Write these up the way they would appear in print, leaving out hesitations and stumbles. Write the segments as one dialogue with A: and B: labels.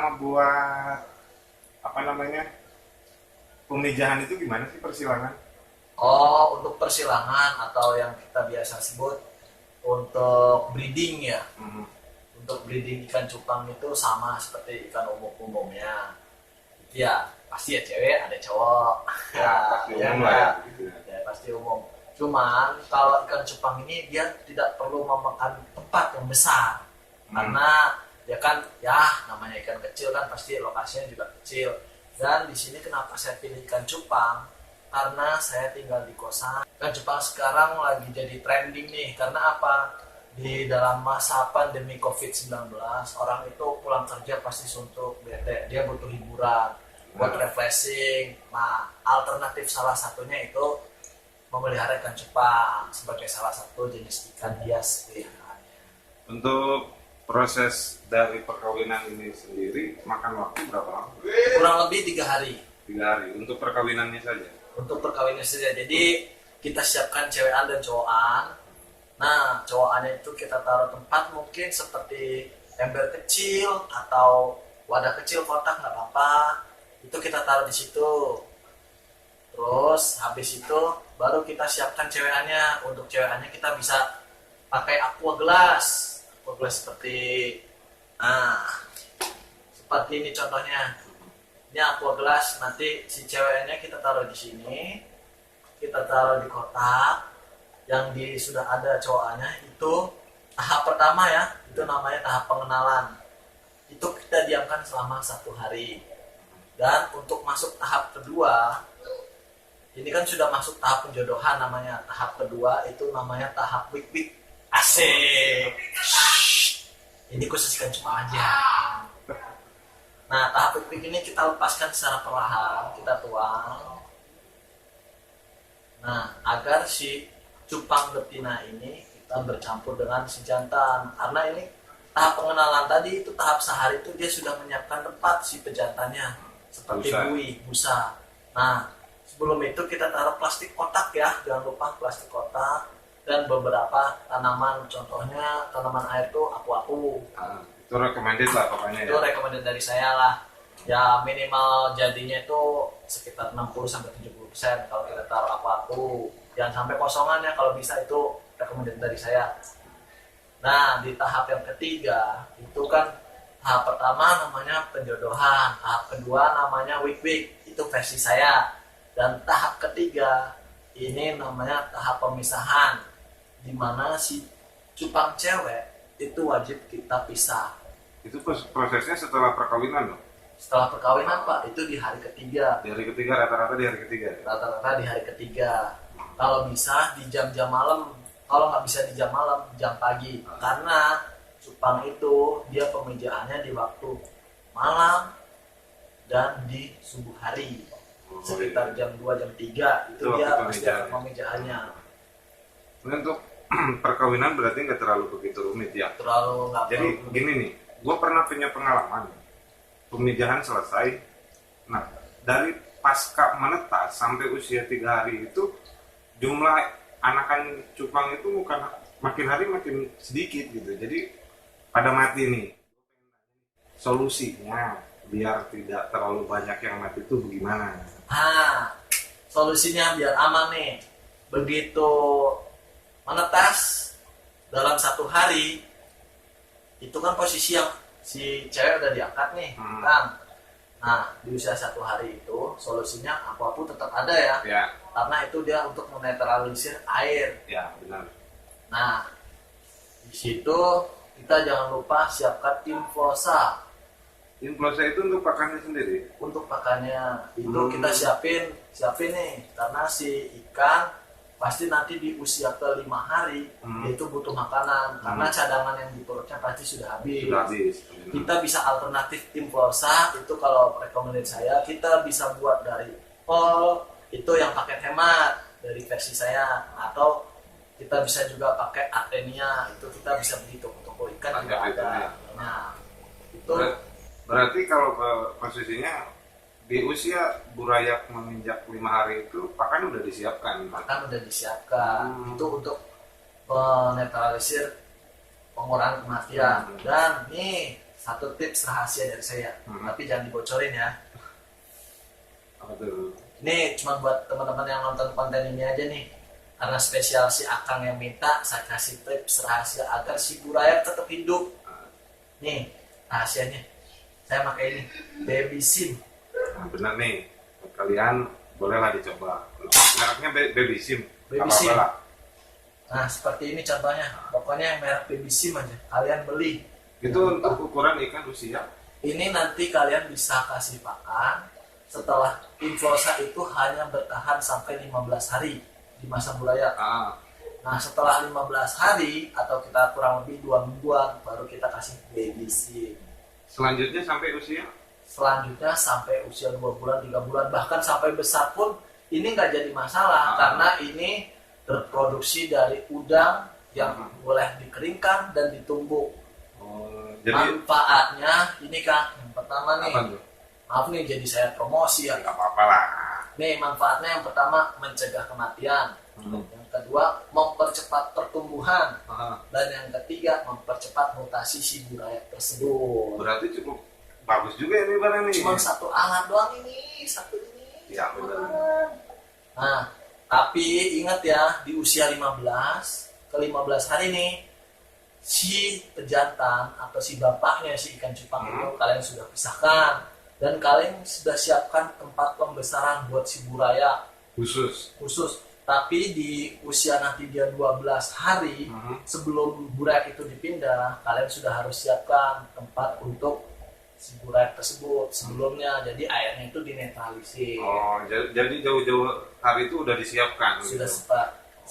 A: selama buat apa namanya pemijahan itu gimana sih persilangan?
B: Oh, untuk persilangan atau yang kita biasa sebut untuk breeding ya.
A: Hmm.
B: Untuk breeding ikan cupang itu sama seperti ikan umumnya. Ya, pasti ya cewek ada cowok.
A: Ya, pasti
B: Ya,
A: umum lah ya, gitu ya.
B: ya, pasti umum. Cuman kalau ikan cupang ini dia tidak perlu memakan tempat yang besar. Karena ya kan ya namanya ikan kecil kan pasti lokasinya juga kecil. Dan di sini kenapa saya pilih ikan cupang? Karena saya tinggal di kosan. Ikan cupang sekarang lagi jadi trending nih. Karena apa? Di dalam masa pandemi COVID-19, orang itu pulang kerja pasti suntuk, bete, dia butuh hiburan, buat refreshing. Nah, alternatif salah satunya itu memelihara ikan cupang sebagai salah satu jenis ikan hias peliharaannya.
A: Untuk proses dari perkawinan ini sendiri makan waktu berapa lama?
B: Kurang lebih 3 hari
A: 3 hari untuk perkawinannya saja.
B: untuk perkawinan saja. Jadi kita siapkan cewekan dan cowokan. Nah, cowokannya itu kita taruh tempat mungkin seperti ember kecil atau wadah kecil kotak nggak apa-apa. Itu kita taruh di situ. Terus habis itu baru kita siapkan cewekannya. Untuk cewekannya kita bisa pakai aqua gelas seperti seperti ini contohnya. Ini aqua gelas, nanti si ceweknya kita taruh di sini, kita taruh di kotak yang sudah ada cowokannya. Itu tahap pertama ya, itu namanya tahap pengenalan. Itu kita diamkan selama 1 hari. Dan untuk masuk tahap kedua, ini kan sudah masuk tahap penjodohan namanya. Tahap kedua itu namanya tahap wik-wik. Asik. Ini khusus ikan cupang aja. Nah, tahap wik-wik ini kita lepaskan secara perlahan, kita tuang. Nah, agar si cupang betina ini kita bercampur dengan si jantan. Karena ini tahap pengenalan tadi itu tahap sehari itu dia sudah menyiapkan tempat si pejantannya seperti busa. Nah, sebelum itu kita taruh plastik kotak ya, jangan lupa plastik kotak dan beberapa tanaman, contohnya tanaman air tuh aku-aku.
A: Itu recommended lah pokoknya
B: Itu
A: ya.
B: recommended dari saya lah. Ya minimal jadinya itu sekitar 60-70% kalau kita taruh aku-aku. Jangan sampai kosongan ya, kalau bisa itu recommended dari saya. Nah, di tahap yang ketiga itu kan tahap pertama namanya penjodohan, tahap kedua namanya wik-wik, itu versi saya. Dan tahap ketiga ini namanya tahap pemisahan, di mana si cupang cewek itu wajib kita pisah.
A: Itu prosesnya setelah perkawinan loh.
B: Setelah perkawinan Pak, itu di hari ketiga.
A: Di hari ketiga, rata-rata di hari ketiga.
B: Rata-rata di hari ketiga. Kalau bisa di jam-jam malam, kalau nggak bisa di jam malam, jam pagi. Karena cupang itu dia pemijahannya di waktu malam dan di subuh hari. Sekitar jam 2, jam 3 itu dia pasti akan pemijahannya.
A: Untuk perkawinan berarti nggak terlalu begitu rumit ya.
B: Terlalu nggak.
A: Jadi gini nih, gue pernah punya pengalaman pemijahan selesai. Nah, dari pasca menetas sampai usia 3 hari itu jumlah anakan cupang itu bukan makin hari makin sedikit gitu. Jadi pada mati nih. Solusinya biar tidak terlalu banyak yang mati itu bagaimana?
B: Solusinya biar aman nih. Begitu menetas dalam 1 hari, itu kan posisi yang si cewek udah diangkat nih, kan? Nah, di usia 1 hari itu solusinya aku tetap ada ya. Karena itu dia untuk menetralisir air.
A: Ya, benar.
B: Nah, di situ kita jangan lupa siapkan inflosa.
A: Inflosa itu untuk pakannya sendiri.
B: Untuk pakannya itu kita siapin nih, karena si ikan pasti nanti di usia ke 5 hari itu butuh makanan, karena cadangan yang di perutnya pasti sudah habis. Kita bisa alternatif inflosa itu, kalau recommended saya kita bisa buat dari kol, itu yang paket hemat dari versi saya, atau kita bisa juga pakai artenia, itu kita bisa beli toko ikan juga ada. Nah, itu
A: berarti kalau posisinya di usia burayak menginjak 5 hari itu pakan udah disiapkan.
B: Pakan udah disiapkan. Itu untuk menetralisir pengurangan kematian. Dan nih satu tips rahasia dari saya, tapi jangan dibocorin ya.
A: Apa tuh?
B: Ini cuma buat teman-teman yang nonton konten ini aja nih. Karena spesial si Akang yang minta, saya kasih tips rahasia agar si buraya tetap hidup. Nih, rahasianya. Saya pakai ini, baby sim.
A: Nah, benar nih. Buat kalian bolehlah dicoba. Mereknya baby sim.
B: Baby
A: Apa-apa
B: sim.
A: lah.
B: Nah, seperti ini contohnya. Pokoknya yang merek baby sim aja. Kalian beli.
A: Itu untuk ukuran ikan usia.
B: Ini nanti kalian bisa kasih pakan setelah influenza itu hanya bertahan sampai 15 hari di masa buraya. Nah, setelah 15 hari atau kita kurang lebih 2 mingguan baru kita kasih baby sim.
A: Selanjutnya sampai usia?
B: Selanjutnya sampai usia 2 bulan, 3 bulan, bahkan sampai besar pun ini nggak jadi masalah karena ini terproduksi dari udang yang boleh dikeringkan dan ditumbuk.
A: Jadi
B: Manfaatnya ini Kang, yang pertama nih,
A: apa tuh?
B: maaf nih jadi saya promosi ya.
A: Nggak apa-apa lah.
B: Nih manfaatnya yang pertama mencegah kematian, yang kedua mempercepat pertumbuhan, dan yang ketiga mempercepat mutasi si buraya tersebut.
A: Berarti cukup bagus juga ini barang ini.
B: Cuma satu alat doang ini, satu ini.
A: Ya benar.
B: Nah, tapi ingat ya di usia 15 ke 15 hari nih si pejantan atau si bapaknya si ikan cupang itu kalian sudah pisahkan dan kalian sudah siapkan tempat pembesaran buat si buraya
A: Khusus.
B: tapi di usia nanti dia 12 hari sebelum buraya itu dipindah kalian sudah harus siapkan tempat untuk si buraya tersebut sebelumnya, jadi airnya itu dinetralisir.
A: Oh, jadi jauh-jauh hari itu udah disiapkan.
B: Sudah
A: gitu.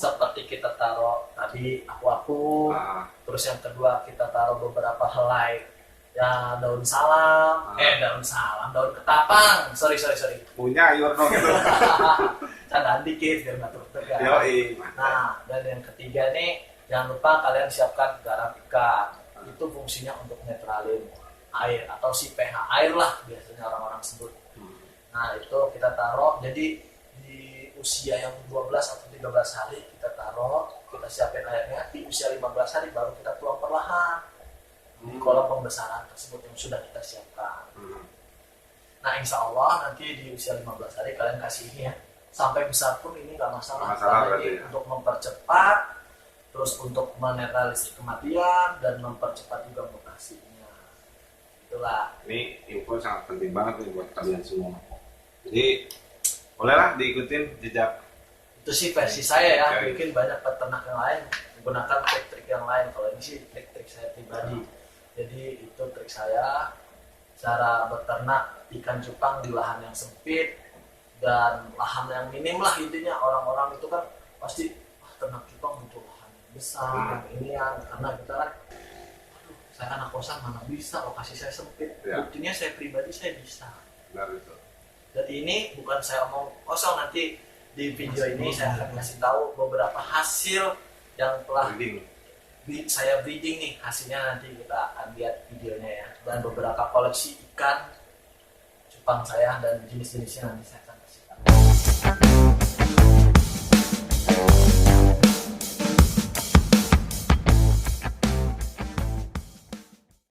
B: seperti kita taruh tadi aku terus yang kedua kita taruh beberapa helai ya daun salam, daun ketapang, sorry
A: Punya Yorno gitu.
B: candaan dikit biar nggak tertekan.
A: Yoi.
B: Nah, dan yang ketiga nih jangan lupa kalian siapkan garam ikan, itu fungsinya untuk netralin air atau si pH air lah biasanya orang-orang sebut. Nah itu kita taruh jadi di usia yang 12 atau 13 hari kita taruh, kita siapin airnya, di usia 15 hari baru kita tuang perlahan di kolam pembesaran tersebut yang sudah kita siapkan. Nah insya Allah nanti di usia 15 hari kalian kasih ini ya, sampai besar pun ini nggak masalah, karena ini untuk mempercepat, terus untuk menetralisir kematian dan mempercepat juga mutasinya. Itulah.
A: Ini info sangat penting banget nih buat kalian semua. Jadi bolehlah diikutin jejak.
B: Itu sih versi saya ya. Mungkin banyak peternak yang lain menggunakan trik-trik yang lain. Kalau ini sih trik-trik saya pribadi. Jadi itu trik saya cara beternak ikan cupang di lahan yang sempit dan lahan yang minim lah intinya. Orang-orang itu kan pasti ternak cupang butuh lahan yang besar. Ini yang karena kita kan saya anak kosan mana bisa, lokasi saya sempit. Buktinya saya pribadi saya bisa.
A: Benar itu.
B: Jadi ini bukan saya omong kosong, nanti di video ini saya akan kasih tahu beberapa hasil yang telah saya breeding nih, hasilnya nanti kita akan lihat videonya ya, dan beberapa koleksi ikan cupang saya dan jenis-jenisnya nanti saya